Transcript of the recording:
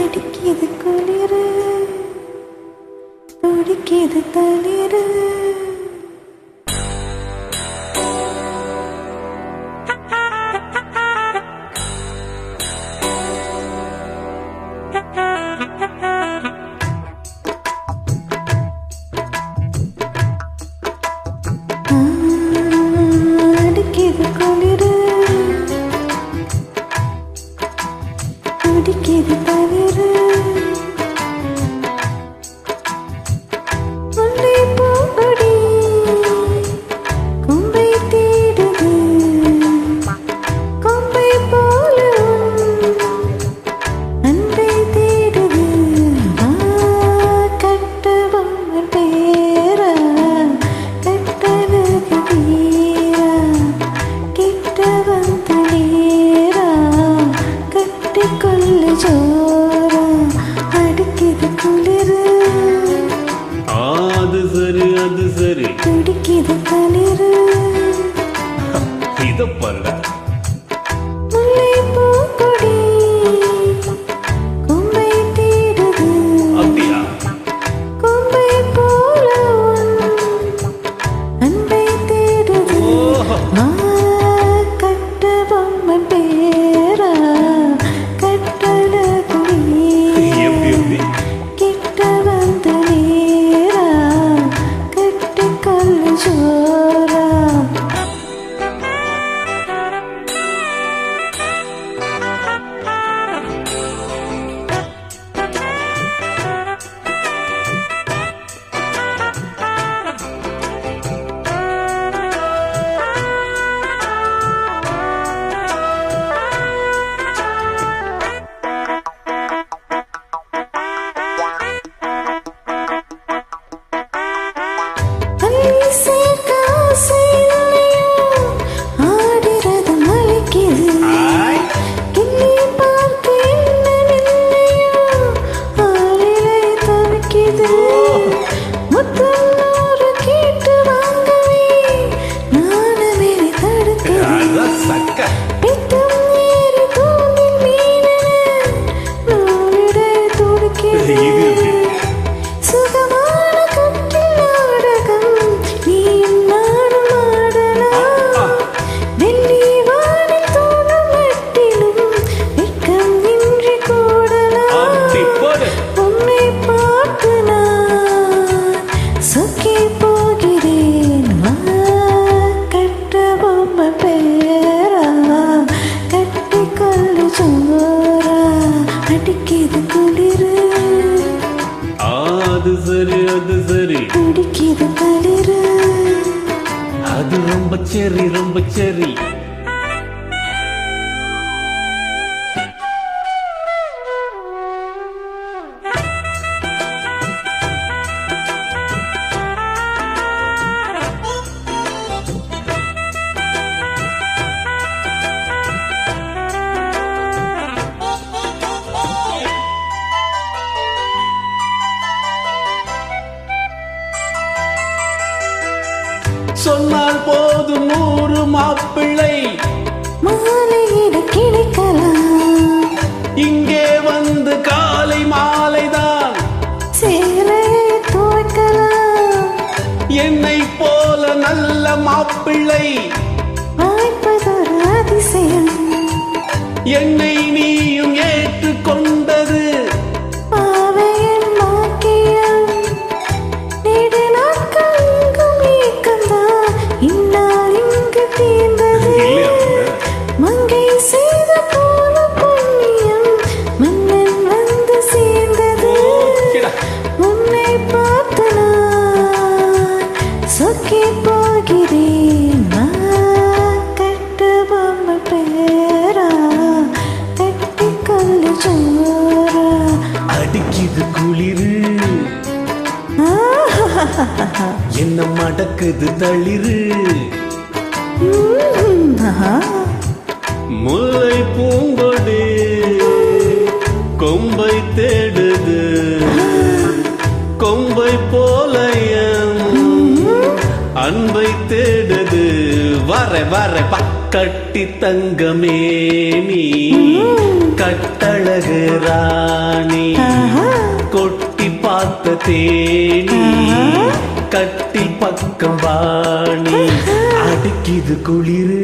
அடிக்கிது குளிரு துடிக்கிது தளிரு அடிக்கிது குளிரு துடிக்கிது தளிரு முல்லை பூங்கொடி கொம்பை தேடுது கொம்பை போல அன்பை தேடுது கட்டவும் பேரா கட்டழகு வீரா கிட்ட வந்து நேரா கட்டிக்கொள்ள ஜோரா அடிக்கிது குளிரு அது சரி துடிக்கிது தளிரு இத பல்ல முல்லை பூங்கொடி கொம்பை தேடுது அப்படியா கொம்பை போல அன்பை தேடுது கட்ட பொம்மை பேரா கட்டழகு எப்படி கிட்ட வந்து நேரா கட்டிக்கொள்ள ஜோரா அடிக்கிது குளிரு அது சரி துடிக்கிது தளிரு அது ரொம்ப சரி சொன்னால் போதும் 100 மாப்பிள்ளை மாலையிட கிடைக்கலாம் இங்கே வந்து காலை மாலைதான் சேலையை துவைக்கலாம் என்னை போல நல்ல மாப்பிள்ளை வாய்ப்பதொரு அதிசயம் என்னை நீயும் ஏற்றுக்கொண்டது பாவையின் பாக்கியம் நீடு நாட்கள் இங்கும் ஏக்கம்தான் இந்நாள் இங்கு தீர்ந்தது மங்கை செய்த போல புண்ணியம் மன்னன் வந்து சேர்ந்தது உன்னை பார்த்து நான் சொக்கி போகிறேன் கட்டு பொம்மை பேரா கட்டிக்கொள்ள ஜோரா அடிக்குது குளிரு என்ன மடக்குது தளிரு முல்லை பூங்கொடி கொம்பை தேடுது கொம்பை போல அன்பை தேடுது வர வர பக்கட்டி தங்கமே நீ கட்டழகு ராணி ஆஹா. கொட்டி பார்த்த தேனி கட்டி பக்கம் வாணி அடிக்குது குளிரு